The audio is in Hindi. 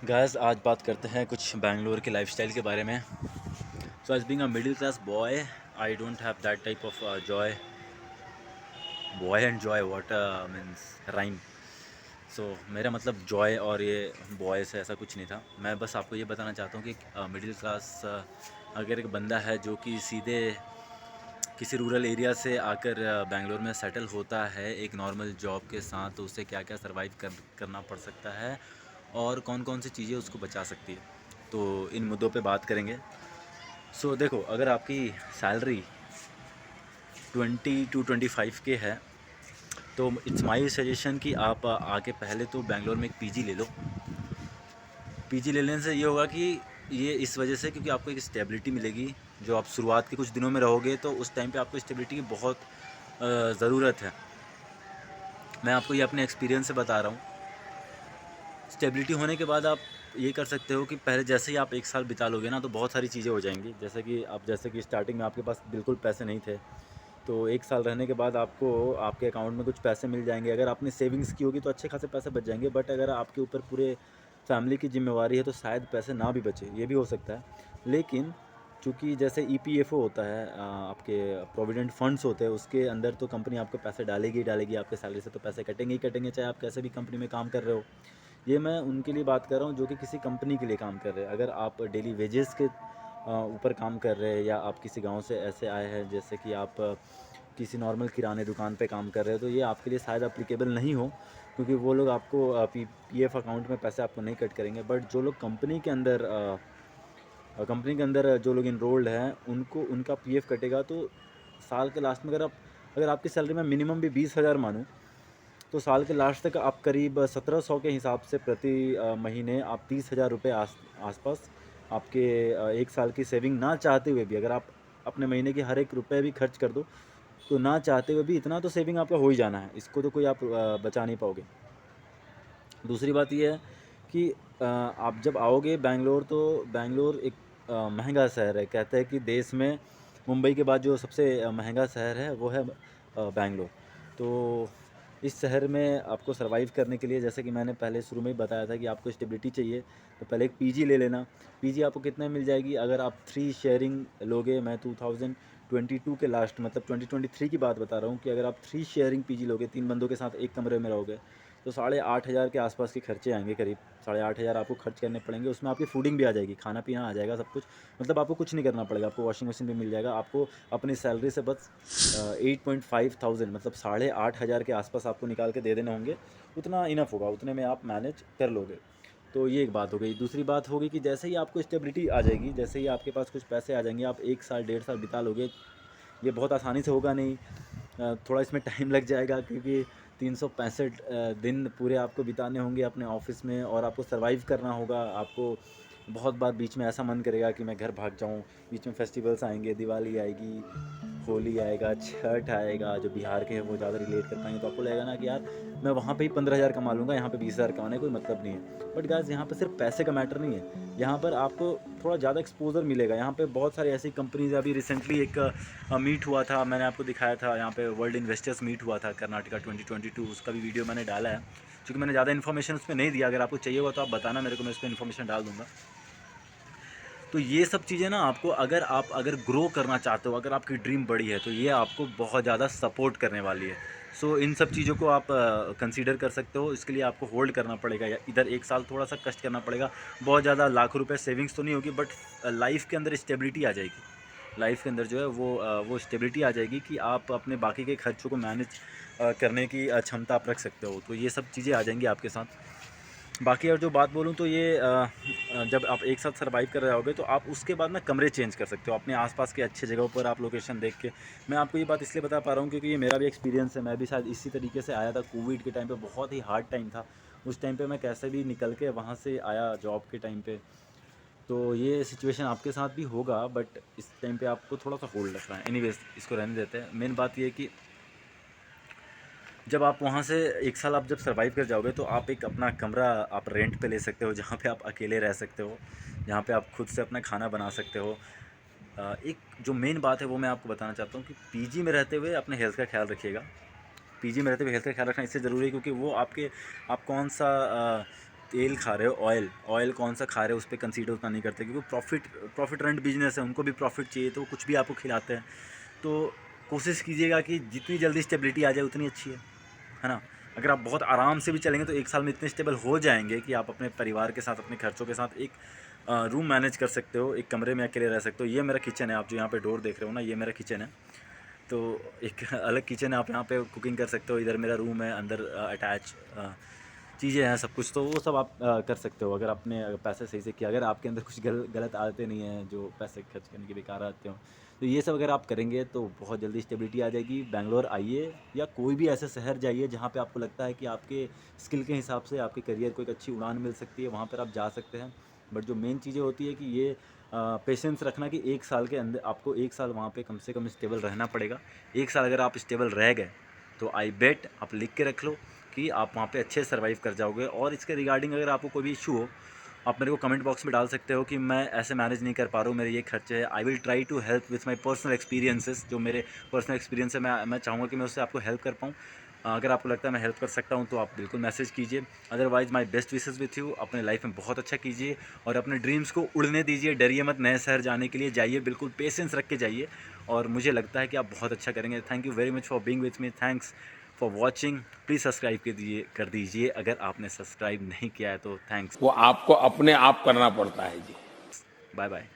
गाइस आज बात करते हैं कुछ बैंगलोर के लाइफस्टाइल के बारे में। So as being a middle class boy I don't have that type of joy boy and joy what means rhyme. So मेरा मतलब जॉय और ये बॉय से ऐसा कुछ नहीं था। मैं बस आपको ये बताना चाहता हूँ कि मिडिल क्लास अगर एक बंदा है जो कि सीधे किसी रूरल एरिया से आकर बैंगलोर में सेटल होता है एक नॉर्मल जॉब के साथ, तो उसे क्या क्या सर्वाइव करना पड़ सकता है और कौन कौन सी चीज़ें उसको बचा सकती है, तो इन मुद्दों पे बात करेंगे। सो देखो, अगर आपकी सैलरी 20 to 25 के है तो इट्स माई सजेशन कि आप आके पहले तो बैंगलोर में एक पीजी ले लो। पीजी ले लेने से ये होगा कि ये इस वजह से क्योंकि आपको एक स्टेबिलिटी मिलेगी। जो आप शुरुआत के कुछ दिनों में रहोगे तो उस टाइम पे आपको स्टेबिलिटी की बहुत ज़रूरत है। मैं आपको ये अपने एक्सपीरियंस से बता रहा हूँ। स्टेबिलिटी होने के बाद आप ये कर सकते हो कि पहले जैसे ही आप एक साल बिता लोगे ना तो बहुत सारी चीज़ें हो जाएंगी। जैसे कि स्टार्टिंग में आपके पास बिल्कुल पैसे नहीं थे, तो एक साल रहने के बाद आपको आपके अकाउंट में कुछ पैसे मिल जाएंगे। अगर आपने सेविंग्स की होगी तो अच्छे खासे पैसे बच जाएंगे, बट अगर आपके ऊपर पूरे फैमिली की जिम्मेवारी है तो शायद पैसे ना भी बचे, ये भी हो सकता है। लेकिन चूँकि जैसे ईपीएफओ होता है, आपके प्रोविडेंट फंड्स होते हैं, उसके अंदर तो कंपनी आपके पैसे डालेगी ही डालेगी। आपके सैलरी से तो पैसे कटेंगे ही कटेंगे, चाहे आप कैसे भी कंपनी में काम कर रहे हो। ये मैं उनके लिए बात कर रहा हूँ जो कि किसी कंपनी के लिए काम कर रहे हैं। अगर आप डेली वेजेस के ऊपर काम कर रहे हैं या आप किसी गांव से ऐसे आए हैं जैसे कि आप किसी नॉर्मल किराने दुकान पे काम कर रहे हो, तो ये आपके लिए शायद अप्लीकेबल नहीं हो, क्योंकि वो लोग आपको पीएफ अकाउंट में पैसे आपको नहीं कट करेंगे। बट जो लोग कंपनी के अंदर जो लोग इनरोल्ड हैं उनको उनका पीएफ कटेगा। तो साल के लास्ट में अगर आपकी सैलरी में मिनिमम भी 20,000 मानूँ तो साल के लास्ट तक आप करीब 1700 के हिसाब से प्रति महीने आप 30,000 रुपये आसपास आपके एक साल की सेविंग ना चाहते हुए भी, अगर आप अपने महीने के हर एक रुपये भी खर्च कर दो तो ना चाहते हुए भी इतना तो सेविंग आपका हो ही जाना है। इसको तो कोई आप बचा नहीं पाओगे। दूसरी बात ये है कि आप जब आओगे बैंगलोर तो बैंगलोर एक महंगा शहर है। कहते हैं कि देश में मुंबई के बाद जो सबसे महंगा शहर है वो है बैंगलोर। तो इस शहर में आपको सर्वाइव करने के लिए, जैसे कि मैंने पहले शुरू में ही बताया था कि आपको स्टेबिलिटी चाहिए, तो पहले एक पीजी ले लेना। पीजी आपको कितने मिल जाएगी अगर आप 3 शेयरिंग लोगे। मैं 2022 के लास्ट मतलब 2023 की बात बता रहा हूँ कि अगर आप 3 शेयरिंग पीजी लोगे, 3 बंदों के साथ एक कमरे में रहोगे, तो 8,500 के आसपास के खर्चे आएंगे। करीब 8,500 आपको खर्च करने पड़ेंगे। उसमें आपकी फूडिंग भी आ जाएगी, खाना पीना आ जाएगा, सब कुछ। मतलब आपको कुछ नहीं करना पड़ेगा, आपको वॉशिंग मशीन भी मिल जाएगा। आपको अपनी सैलरी से बस 8,500 मतलब 8,500 के आसपास आपको निकाल के दे देने होंगे। उतना इनफ होगा, उतने में आप मैनेज कर लोगे। तो ये एक बात हो गई। दूसरी बात होगी कि जैसे ही आपको स्टेबिलिटी आ जाएगी, जैसे ही आपके पास कुछ पैसे आ जाएंगे, आप एक साल 1.5 साल बिता लोगे। ये बहुत आसानी से होगा नहीं, थोड़ा इसमें टाइम लग जाएगा, क्योंकि 365 दिन पूरे आपको बिताने होंगे अपने ऑफिस में और आपको सर्वाइव करना होगा। आपको बहुत बार बीच में ऐसा मन करेगा कि मैं घर भाग जाऊं। बीच में फेस्टिवल्स आएंगे, दिवाली आएगी, होली आएगा, छठ आएगा। जो बिहार के हैं वो ज़्यादा रिलेट कर पाएंगे, तो आपको लगेगा ना कि यार मैं वहाँ पे ही 15,000 कमा लूँगा, यहाँ पे 20,000 कमाने कोई मतलब नहीं है। बट गाइस, यहाँ पे सिर्फ पैसे का मैटर नहीं है, यहाँ पर आपको थोड़ा ज़्यादा एक्सपोजर मिलेगा। यहाँ पे बहुत सारी ऐसी कंपनीज, अभी रिसेंटली एक मीट हुआ था, मैंने आपको दिखाया था। यहाँ पे वर्ल्ड इन्वेस्टर्स मीट हुआ था कर्नाटका 2022, उसका भी वीडियो मैंने डाला है। क्योंकि मैंने ज़्यादा इन्फॉर्मेशन उसमें नहीं दिया, अगर आपको चाहिए होगा तो आप बताना मेरे को, मैं उस पर इन्फॉर्मेशन डाल दूँगा। तो ये सब चीज़ें ना आपको, अगर ग्रो करना चाहते हो, अगर आपकी ड्रीम बड़ी है, तो ये आपको बहुत ज़्यादा सपोर्ट करने वाली है। सो इन सब चीज़ों को आप कंसीडर कर सकते हो। इसके लिए आपको होल्ड करना पड़ेगा, या इधर एक साल थोड़ा सा कष्ट करना पड़ेगा। बहुत ज़्यादा लाखों रुपए सेविंग्स तो नहीं होगी, बट लाइफ के अंदर स्टेबिलिटी आ जाएगी। लाइफ के अंदर जो है वो स्टेबिलिटी आ जाएगी कि आप अपने बाकी के खर्चों को मैनेज करने की क्षमता आप रख सकते हो। तो ये सब चीज़ें आ जाएंगी आपके साथ। बाकी और जो बात बोलूँ तो ये जब आप एक साथ सर्वाइव कर रहे होगे तो आप उसके बाद ना कमरे चेंज कर सकते हो अपने आसपास के अच्छे जगहों पर, आप लोकेशन देख के। मैं आपको ये बात इसलिए बता पा रहा हूँ क्योंकि ये मेरा भी एक्सपीरियंस है। मैं भी शायद इसी तरीके से आया था। कोविड के टाइम पे बहुत ही हार्ड टाइम था। उस टाइम पे मैं कैसे भी निकल के वहाँ से आया जॉब के टाइम पे। तो ये सिचुएशन आपके साथ भी होगा, बट इस टाइम पे आपको थोड़ा सा होल्ड रखना है। एनीवेज, इसको रहने देते हैं। मेन बात ये है कि जब आप वहाँ से एक साल आप जब सर्वाइव कर जाओगे तो आप एक अपना कमरा आप रेंट पे ले सकते हो, जहाँ पे आप अकेले रह सकते हो, जहाँ पे आप खुद से अपना खाना बना सकते हो। एक जो मेन बात है वो मैं आपको बताना चाहता हूँ कि पीजी में रहते हुए अपने हेल्थ का ख्याल रखिएगा। पीजी में रहते हुए हेल्थ का ख्याल रखना इससे ज़रूरी है क्योंकि वो आप कौन सा तेल खा रहे हो, ऑयल कौन सा खा रहे हो उस पर कंसीडर उतना नहीं करते, क्योंकि प्रॉफिट रन बिजनेस है, उनको भी प्रॉफिट चाहिए, तो कुछ भी आपको खिलाते हैं। तो कोशिश कीजिएगा कि जितनी जल्दी स्टेबिलिटी आ जाए उतनी अच्छी है ना। अगर आप बहुत आराम से भी चलेंगे तो 1 साल में इतने स्टेबल हो जाएंगे कि आप अपने परिवार के साथ, अपने खर्चों के साथ एक रूम मैनेज कर सकते हो, एक कमरे में अकेले रह सकते हो। ये मेरा किचन है, आप जो यहाँ पे डोर देख रहे हो ना, ये मेरा किचन है। तो एक अलग किचन है, आप यहाँ पे कुकिंग कर सकते हो। इधर मेरा रूम है, अंदर अटैच चीज़ें हैं, सब कुछ। तो वो सब आप कर सकते हो अगर आपने पैसे सही से किया, अगर आपके अंदर कुछ गलत आदतें नहीं हैं जो पैसे खर्च करने के बेकार आते हो। तो ये सब अगर आप करेंगे तो बहुत जल्दी स्टेबिलिटी आ जाएगी। बैंगलोर आइए या कोई भी ऐसे शहर जाइए जहाँ पे आपको लगता है कि आपके स्किल के हिसाब से आपके करियर को एक अच्छी उड़ान मिल सकती है, वहाँ पर आप जा सकते हैं। बट जो मेन चीज़ें होती है कि ये पेशेंस रखना कि 1 साल के अंदर आपको 1 साल वहाँ पे कम से कम स्टेबल रहना पड़ेगा। 1 साल अगर आप स्टेबल रह गए तो आई बेट आप लिख के रख लो कि आप वहाँ पे अच्छे से सर्वाइव कर जाओगे। और इसके रिगार्डिंग अगर आपको कोई भी इशू हो, आप मेरे को कमेंट बॉक्स में डाल सकते हो कि मैं ऐसे मैनेज नहीं कर पा रहा हूँ, मेरे ये खर्चे हैं। I will try to help with my personal experiences. जो मेरे पर्सनल एक्सपीरियंस है, मैं चाहूँगा कि मैं उससे आपको हेल्प कर पाऊँ। अगर आपको लगता है मैं हेल्प कर सकता हूँ तो आप बिल्कुल मैसेज कीजिए। Otherwise my best wishes with you. अपने लाइफ में बहुत अच्छा कीजिए और अपने ड्रीम्स को उड़ने दीजिए। डरिए मत, नए शहर जाने के लिए जाइए, बिल्कुल पेशेंस रख के जाइए और मुझे लगता है कि आप बहुत अच्छा करेंगे। Thank you very much for being with me. Thanks for watching. Please subscribe कर दीजिए अगर आपने सब्सक्राइब नहीं किया है तो। थैंक्स। वो आपको अपने आप करना पड़ता है जी। Bye bye.